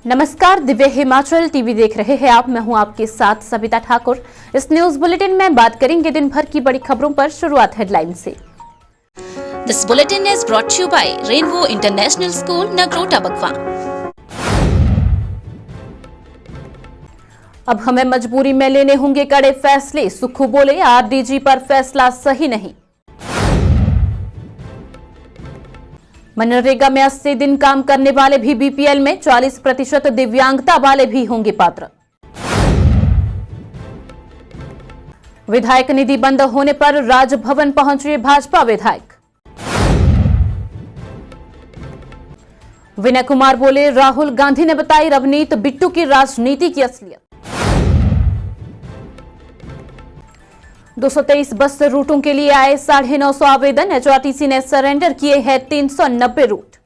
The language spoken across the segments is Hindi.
नमस्कार, दिव्य हिमाचल टीवी देख रहे हैं आप। मैं हूं आपके साथ सविता ठाकुर। इस न्यूज बुलेटिन में बात करेंगे दिन भर की बड़ी खबरों पर। शुरुआत हेडलाइन से। This bulletin is brought to you by Rainbow International School, Nagrota Bakwa. अब हमें मजबूरी में लेने होंगे कड़े फैसले, सुक्खू बोले। आरडीजी पर फैसला सही नहीं। मनरेगा में 80 दिन काम करने वाले भी बीपीएल में, 40% दिव्यांगता वाले भी होंगे पात्र। विधायक निधि बंद होने पर राजभवन पहुंचे भाजपा विधायक। विनय कुमार बोले, राहुल गांधी ने बताई रवनीत बिट्टू की राजनीति की असलियत। 223 बस रूटों के लिए आए 950 आवेदन, एचआरटीसी ने सरेंडर किए हैं 390 रूट।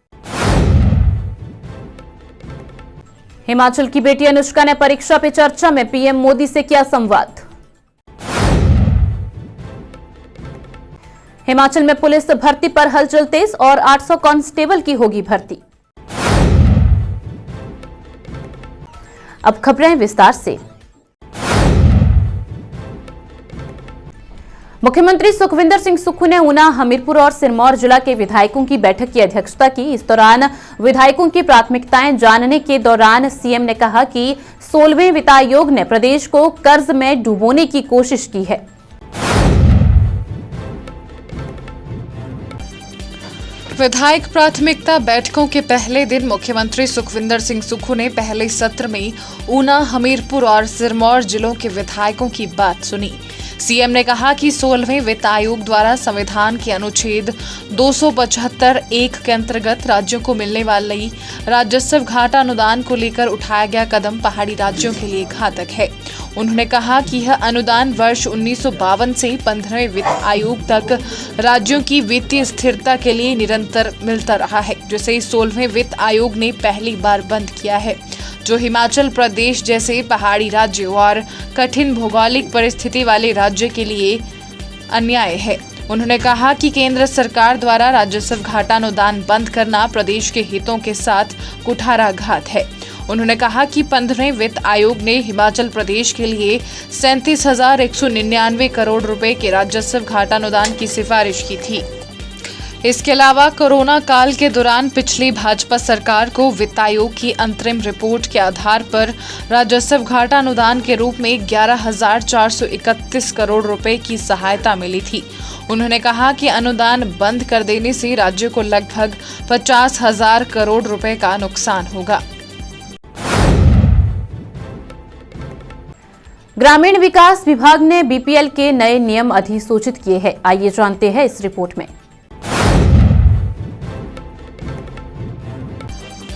हिमाचल की बेटी अनुष्का ने परीक्षा पे चर्चा में पीएम मोदी से किया संवाद। हिमाचल में पुलिस भर्ती पर हलचल तेज और 800 कांस्टेबल की होगी भर्ती। अब खबरें विस्तार से। मुख्यमंत्री सुखविंदर सिंह सुक्खू ने ऊना, हमीरपुर और सिरमौर जिला के विधायकों की बैठक की अध्यक्षता की। इस दौरान विधायकों की प्राथमिकताएं जानने के दौरान सीएम ने कहा कि 16वें वित्त आयोग ने प्रदेश को कर्ज में डुबोने की कोशिश की है। विधायक प्राथमिकता बैठकों के पहले दिन मुख्यमंत्री सुखविंदर सिंह सुक्खू ने पहले सत्र में ऊना, हमीरपुर और सिरमौर जिलों के विधायकों की बात सुनी। सीएम ने कहा कि 16वें वित्त आयोग द्वारा संविधान के अनुच्छेद 275(1) के अंतर्गत राज्यों को मिलने वाली राजस्व घाटा अनुदान को लेकर उठाया गया कदम पहाड़ी राज्यों के लिए घातक है। उन्होंने कहा कि यह अनुदान वर्ष 1952 से 15वें वित्त आयोग तक राज्यों की वित्तीय स्थिरता के लिए निरंतर मिलता रहा है, जिसे 16वें वित्त आयोग ने पहली बार बंद किया है, जो हिमाचल प्रदेश जैसे पहाड़ी राज्य और कठिन भौगोलिक परिस्थिति वाले राज्य के लिए अन्याय है। उन्होंने कहा कि केंद्र सरकार द्वारा राजस्व घाटा अनुदान बंद करना प्रदेश के हितों के साथ कुठाराघात है। उन्होंने कहा कि 15वें वित्त आयोग ने हिमाचल प्रदेश के लिए 37,199 करोड़ रुपए के राजस्व घाटा अनुदान की सिफारिश की थी। इसके अलावा कोरोना काल के दौरान पिछली भाजपा सरकार को वित्त आयोग की अंतरिम रिपोर्ट के आधार पर राजस्व घाटा अनुदान के रूप में 11,431 करोड़ रुपए की सहायता मिली थी। उन्होंने कहा कि अनुदान बंद कर देने से राज्य को लगभग 50,000 करोड़ रुपए का नुकसान होगा। ग्रामीण विकास विभाग ने बीपीएल के नए नियम अधिसूचित किए हैं। आइए जानते हैं इस रिपोर्ट में।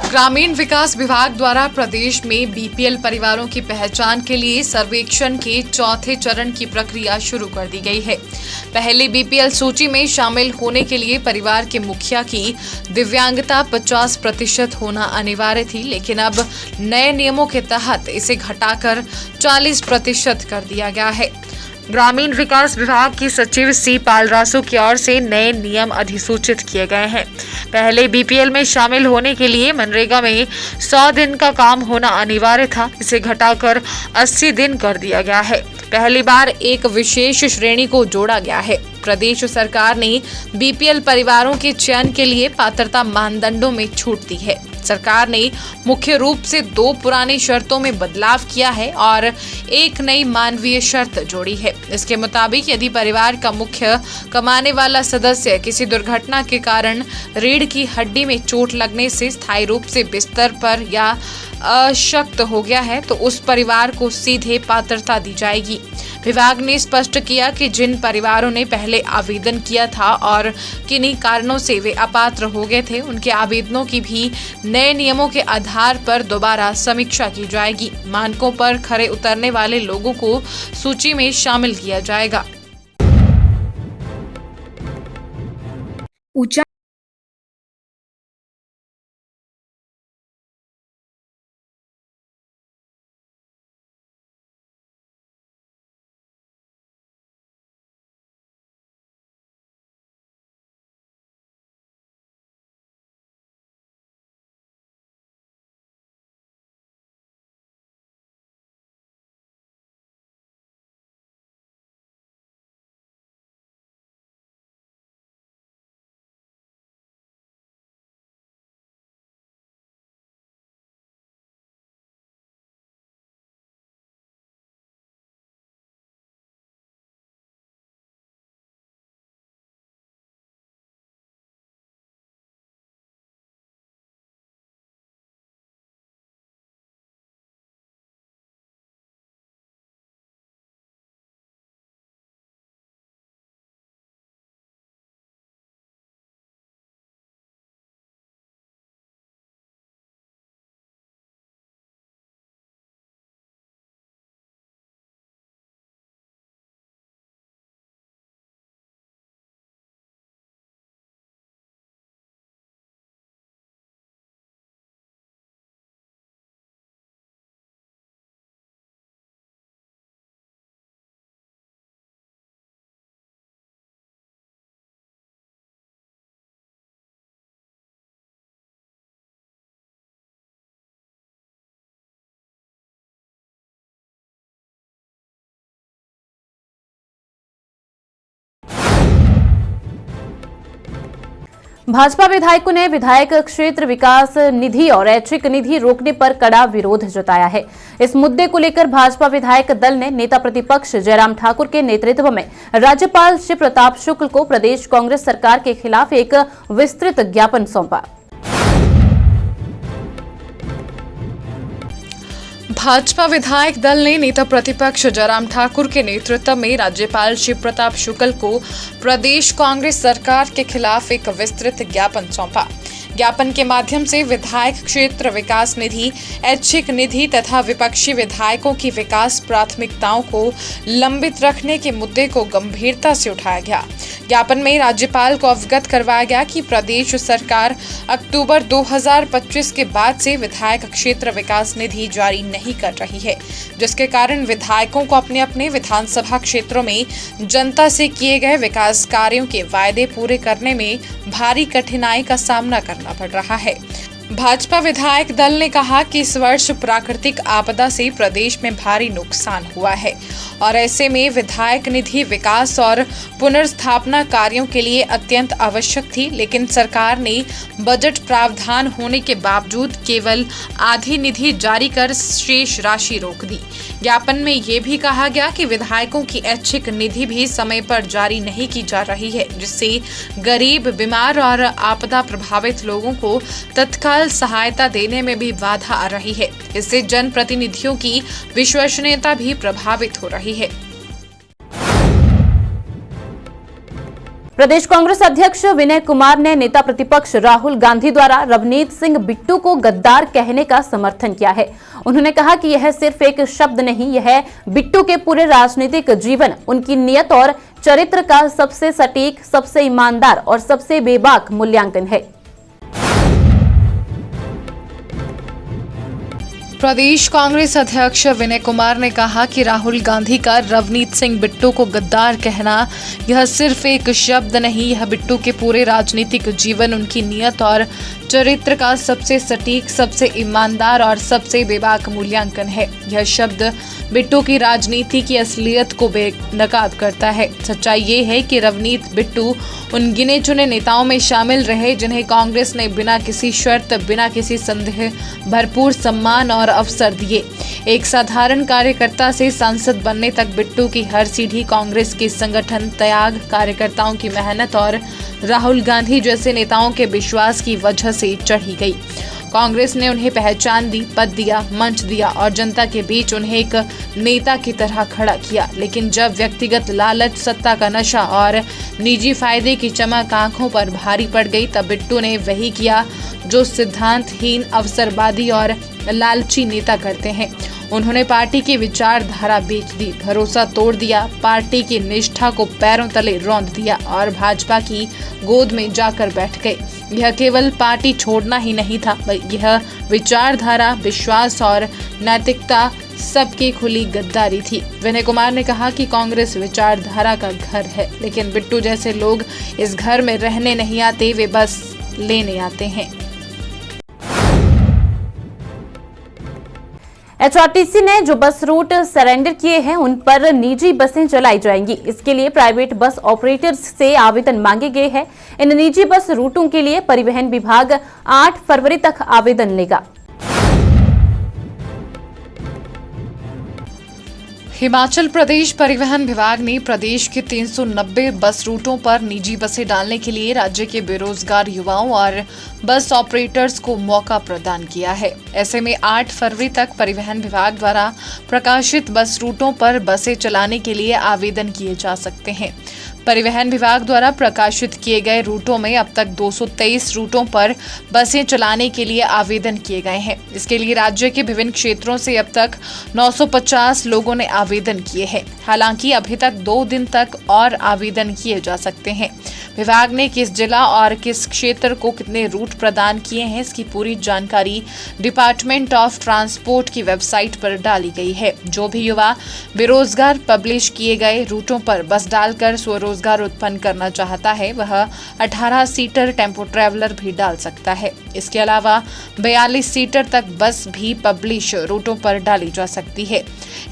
ग्रामीण विकास विभाग द्वारा प्रदेश में बीपीएल परिवारों की पहचान के लिए सर्वेक्षण के चौथे चरण की प्रक्रिया शुरू कर दी गई है। पहले बीपीएल सूची में शामिल होने के लिए परिवार के मुखिया की दिव्यांगता 50% होना अनिवार्य थी, लेकिन अब नए नियमों के तहत इसे घटाकर 40% कर दिया गया है। ग्रामीण विकास विभाग की सचिव सी पालरासु की ओर से नए नियम अधिसूचित किए गए हैं। पहले बीपीएल में शामिल होने के लिए मनरेगा में 100 दिन का काम होना अनिवार्य था, इसे घटाकर 80 दिन कर दिया गया है। पहली बार एक विशेष श्रेणी को जोड़ा गया है। प्रदेश सरकार ने बीपीएल परिवारों के चयन के लिए पात्रता मानदंडों में छूट दी है। सरकार ने मुख्य रूप से 2 पुरानी शर्तों में बदलाव किया है और एक नई मानवीय शर्त जोड़ी है। इसके मुताबिक यदि परिवार का मुख्य कमाने वाला सदस्य किसी दुर्घटना के कारण रीढ़ की हड्डी में चोट लगने से स्थायी रूप से बिस्तर पर या अशक्त हो गया है, तो उस परिवार को सीधे पात्रता दी जाएगी। विभाग ने स्पष्ट किया कि जिन परिवारों ने पहले आवेदन किया था और किन्हीं कारणों से वे अपात्र हो गए थे, उनके आवेदनों की भी नए नियमों के आधार पर दोबारा समीक्षा की जाएगी। मानकों पर खरे उतरने वाले लोगों को सूची में शामिल किया जाएगा। भाजपा विधायकों ने विधायक क्षेत्र विकास निधि और ऐच्छिक निधि रोकने पर कड़ा विरोध जताया है। इस मुद्दे को लेकर भाजपा विधायक दल ने नेता प्रतिपक्ष जयराम ठाकुर के नेतृत्व में राज्यपाल शिव प्रताप शुक्ल को प्रदेश कांग्रेस सरकार के खिलाफ एक विस्तृत ज्ञापन सौंपा। भाजपा विधायक दल ने नेता प्रतिपक्ष जयराम ठाकुर के नेतृत्व में राज्यपाल शिव प्रताप शुक्ल को प्रदेश कांग्रेस सरकार के खिलाफ एक विस्तृत ज्ञापन सौंपा। ज्ञापन के माध्यम से विधायक क्षेत्र विकास निधि, ऐच्छिक निधि तथा विपक्षी विधायकों की विकास प्राथमिकताओं को लंबित रखने के मुद्दे को गंभीरता से उठाया गया। ज्ञापन में राज्यपाल को अवगत करवाया गया कि प्रदेश सरकार अक्टूबर 2025 के बाद से विधायक क्षेत्र विकास निधि जारी नहीं कर रही है, जिसके कारण विधायकों को अपने अपने विधानसभा क्षेत्रों में जनता से किए गए विकास कार्यों के वायदे पूरे करने में भारी कठिनाई का सामना करना पड़ रहा है। भाजपा विधायक दल ने कहा कि इस वर्ष प्राकृतिक आपदा से प्रदेश में भारी नुकसान हुआ है और ऐसे में विधायक निधि विकास और पुनर्स्थापना कार्यों के लिए अत्यंत आवश्यक थी, लेकिन सरकार ने बजट प्रावधान होने के बावजूद केवल आधी निधि जारी कर शेष राशि रोक दी। ज्ञापन में ये भी कहा गया कि विधायकों की ऐच्छिक निधि भी समय पर जारी नहीं की जा रही है, जिससे गरीब, बीमार और आपदा प्रभावित लोगों को तत्काल सहायता देने में भी बाधा आ रही है। इससे जनप्रतिनिधियों की विश्वसनीयता भी प्रभावित हो रही है। प्रदेश कांग्रेस अध्यक्ष विनय कुमार ने नेता प्रतिपक्ष राहुल गांधी द्वारा रवनीत सिंह बिट्टू को गद्दार कहने का समर्थन किया है। उन्होंने कहा कि यह सिर्फ एक शब्द नहीं, यह बिट्टू के पूरे राजनीतिक जीवन, उनकी नियत और चरित्र का सबसे सटीक, सबसे ईमानदार और सबसे बेबाक मूल्यांकन है। प्रदेश कांग्रेस अध्यक्ष विनय कुमार ने कहा कि राहुल गांधी का रवनीत सिंह बिट्टू को गद्दार कहना यह सिर्फ एक शब्द नहीं, यह बिट्टू के पूरे राजनीतिक जीवन, उनकी नियत और चरित्र का सबसे सटीक, सबसे ईमानदार और सबसे बेबाक मूल्यांकन है। यह शब्द बिट्टू की राजनीति की असलियत को बेनकाब करता है। सच्चाई ये है कि रवनीत बिट्टू उन गिने चुने नेताओं में शामिल रहे जिन्हें कांग्रेस ने बिना किसी शर्त, बिना किसी संदेह भरपूर सम्मान और अवसर दिए। एक साधारण कार्यकर्ता से सांसद बनने तक बिट्टू की हर सीढ़ी कांग्रेस के संगठन, त्याग, कार्यकर्ताओं की मेहनत और राहुल गांधी जैसे नेताओं के विश्वास की वजह से चढ़ी गई। कांग्रेस ने उन्हें पहचान दी, पद दिया, मंच दिया और जनता के बीच उन्हें एक नेता की तरह खड़ा किया। लेकिन जब व्यक्तिगत लालच, सत्ता का नशा और निजी फायदे की चमक आंखों पर भारी पड़ गई, तब बिट्टू ने वही किया जो सिद्धांतहीन, अवसरवादी और लालची नेता करते हैं। उन्होंने पार्टी की विचारधारा बेच दी, भरोसा तोड़ दिया, पार्टी की निष्ठा को पैरों तले रौंद दिया और भाजपा की गोद में जाकर बैठ गए। यह केवल पार्टी छोड़ना ही नहीं था, यह विचारधारा, विश्वास और नैतिकता सबकी खुली गद्दारी थी। विनय कुमार ने कहा कि कांग्रेस विचारधारा का घर है, लेकिन बिट्टू जैसे लोग इस घर में रहने नहीं आते, वे बस लेने आते हैं। एचआरटीसी ने जो बस रूट सरेंडर किए हैं उन पर निजी बसें चलाई जाएंगी। इसके लिए प्राइवेट बस ऑपरेटर्स से आवेदन मांगे गए हैं। इन निजी बस रूटों के लिए परिवहन विभाग 8 फरवरी तक आवेदन लेगा। हिमाचल प्रदेश परिवहन विभाग ने प्रदेश के 390 बस रूटों पर निजी बसें डालने के लिए राज्य के बेरोजगार युवाओं और बस ऑपरेटर्स को मौका प्रदान किया है। ऐसे में 8 फरवरी तक परिवहन विभाग द्वारा प्रकाशित बस रूटों पर बसें चलाने के लिए आवेदन किए जा सकते हैं। परिवहन विभाग द्वारा प्रकाशित किए गए रूटों में अब तक 223 रूटों पर बसें चलाने के लिए आवेदन किए गए हैं। इसके लिए राज्य के विभिन्न क्षेत्रों से अब तक 950 लोगों ने आवेदन किए हैं। हालांकि अभी तक 2 दिन तक और आवेदन किए जा सकते हैं। विभाग ने किस जिला और किस क्षेत्र को कितने रूट प्रदान किए हैं, इसकी पूरी जानकारी डिपार्टमेंट ऑफ ट्रांसपोर्ट की वेबसाइट पर डाली गई है। जो भी युवा बेरोजगार पब्लिश किए गए रूटों पर बस डालकर स्वरोजगार उत्पन्न करना चाहता है, वह 18 सीटर टेम्पो ट्रैवलर भी डाल सकता है। इसके अलावा 42 सीटर तक बस भी पब्लिश रूटों पर डाली जा सकती है।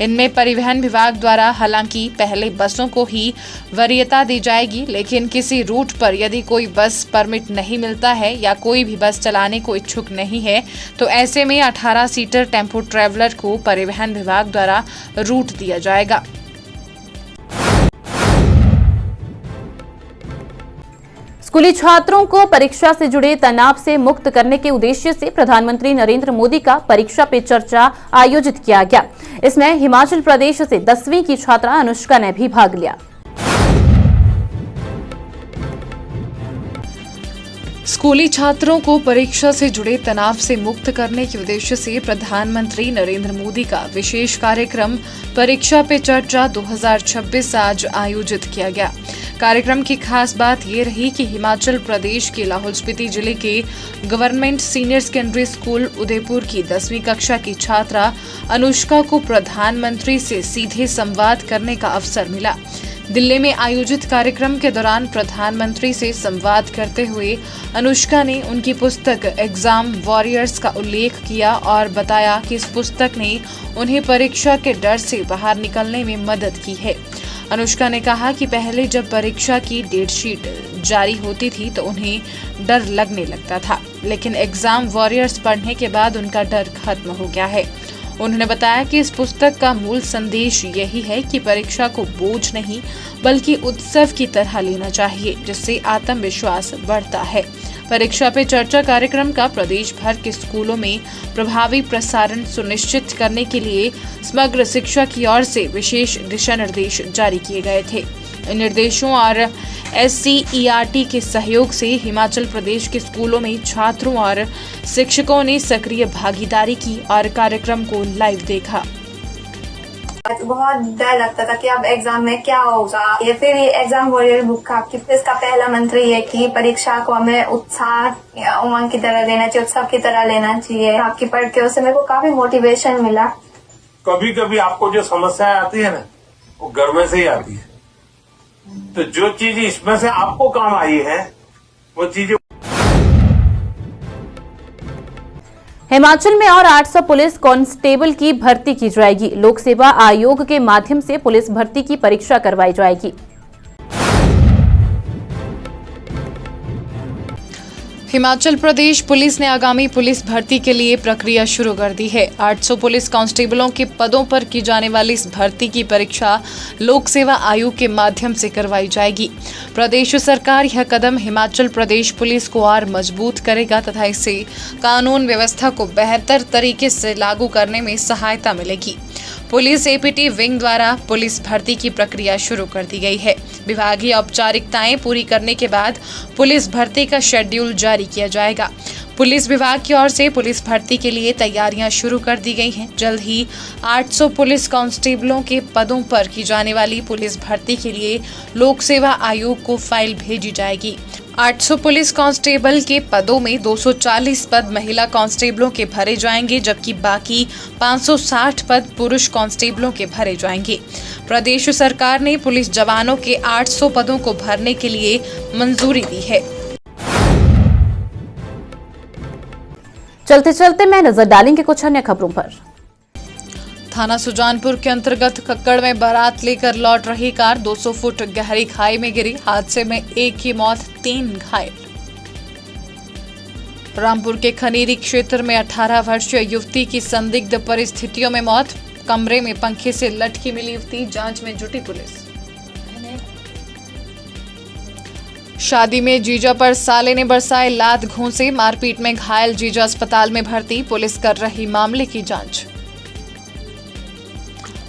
इनमें परिवहन विभाग द्वारा हालांकि पहले बसों को ही वरीयता दी जाएगी, लेकिन किसी रूट पर यदि कोई बस परमिट नहीं मिलता है या कोई भी बस चलाने को इच्छुक नहीं है तो ऐसे में 18 सीटर टेम्पो ट्रैवलर को परिवहन विभाग द्वारा रूट दिया जाएगा। स्कूली छात्रों को परीक्षा से जुड़े तनाव से मुक्त करने के उद्देश्य से प्रधानमंत्री नरेंद्र मोदी का परीक्षा पे चर्चा आयोजित किया गया। इसमें हिमाचल प्रदेश से 10वीं की छात्रा अनुष्का ने भी भाग लिया। स्कूली छात्रों को परीक्षा से जुड़े तनाव से मुक्त करने के उद्देश्य से प्रधानमंत्री नरेंद्र मोदी का विशेष कार्यक्रम परीक्षा पे चर्चा 2026 आज आयोजित किया गया। कार्यक्रम की खास बात ये रही कि हिमाचल प्रदेश के लाहौल स्पीति जिले के government senior secondary school Udaipur की 10वीं कक्षा की छात्रा अनुष्का को प्रधानमंत्री से सीधे संवाद करने का अवसर मिला। दिल्ली में आयोजित कार्यक्रम के दौरान प्रधानमंत्री से संवाद करते हुए अनुष्का ने उनकी पुस्तक एग्जाम वॉरियर्स का उल्लेख किया और बताया कि इस पुस्तक ने उन्हें परीक्षा के डर से बाहर निकलने में मदद की है। अनुष्का ने कहा कि पहले जब परीक्षा की डेट शीट जारी होती थी तो उन्हें डर लगने लगता था, लेकिन एग्जाम वॉरियर्स पढ़ने के बाद उनका डर खत्म हो गया है। उन्होंने बताया कि इस पुस्तक का मूल संदेश यही है कि परीक्षा को बोझ नहीं बल्कि उत्सव की तरह लेना चाहिए, जिससे आत्मविश्वास बढ़ता है। परीक्षा पे चर्चा कार्यक्रम का प्रदेश भर के स्कूलों में प्रभावी प्रसारण सुनिश्चित करने के लिए समग्र शिक्षा की ओर से विशेष दिशा निर्देश जारी किए गए थे। इन निर्देशों और SCERT के सहयोग से हिमाचल प्रदेश के स्कूलों में छात्रों और शिक्षकों ने सक्रिय भागीदारी की और कार्यक्रम को लाइव देखा। बहुत डर लगता था कि अब एग्जाम में क्या होगा। ये फिर ये एग्जाम वॉरियर बुक का इसका पहला मंत्र ये कि परीक्षा को हमें उत्साह या उमंग की तरह लेना चाहिए, उत्सव की तरह लेना चाहिए। आपकी पढ़ के उससे मेरे को काफी मोटिवेशन मिला। कभी कभी आपको जो समस्याएं आती है ना, वो घर में से ही आती है, तो जो चीज इसमें से आपको काम आई है वो चीजें। हिमाचल में और 800 पुलिस कांस्टेबल की भर्ती की जाएगी। लोक सेवा आयोग के माध्यम से पुलिस भर्ती की परीक्षा करवाई जाएगी। हिमाचल प्रदेश पुलिस ने आगामी पुलिस भर्ती के लिए प्रक्रिया शुरू कर दी है। 800 पुलिस कांस्टेबलों के पदों पर की जाने वाली इस भर्ती की परीक्षा लोक सेवा आयोग के माध्यम से करवाई जाएगी। प्रदेश सरकार यह कदम हिमाचल प्रदेश पुलिस को और मजबूत करेगा तथा इससे कानून व्यवस्था को बेहतर तरीके से लागू करने में सहायता मिलेगी। पुलिस APT विंग द्वारा पुलिस भर्ती की प्रक्रिया शुरू कर दी गई है। विभागीय औपचारिकताएं पूरी करने के बाद पुलिस भर्ती का शेड्यूल जारी किया जाएगा। पुलिस विभाग की ओर से पुलिस भर्ती के लिए तैयारियां शुरू कर दी गई हैं। जल्द ही 800 पुलिस कांस्टेबलों के पदों पर की जाने वाली पुलिस भर्ती के लिए लोक सेवा आयोग को फाइल भेजी जाएगी। 800 पुलिस कांस्टेबल के पदों में 240 पद महिला कांस्टेबलों के भरे जाएंगे, जबकि बाकी 560 पद पुरुष कांस्टेबलों के भरे जाएंगे। प्रदेश सरकार ने पुलिस जवानों के 800 पदों को भरने के लिए मंजूरी दी है। चलते चलते मैं नजर डालेंगे कुछ अन्य खबरों पर। थाना सुजानपुर के अंतर्गत कक्कड़ में बारात लेकर लौट रही कार 200 फुट गहरी खाई में गिरी। हादसे में एक की मौत, 3 घायल। रामपुर के खनीरी क्षेत्र में 18 वर्षीय युवती की संदिग्ध परिस्थितियों में मौत। कमरे में पंखे से लटकी मिली युवती, जांच में जुटी पुलिस। शादी में जीजा पर साले ने बरसाए लात घूंसे। मारपीट में घायल जीजा अस्पताल में भर्ती। पुलिस कर रही मामले की जांच।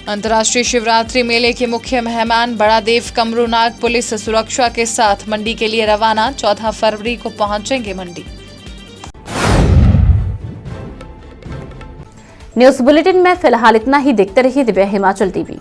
अंतर्राष्ट्रीय शिवरात्रि मेले के मुख्य मेहमान बड़ा देव कमरूनाग पुलिस सुरक्षा के साथ मंडी के लिए रवाना। 14 फरवरी को पहुंचेंगे मंडी। न्यूज बुलेटिन में फिलहाल इतना ही। देखते रहिए दिव्य हिमाचल TV।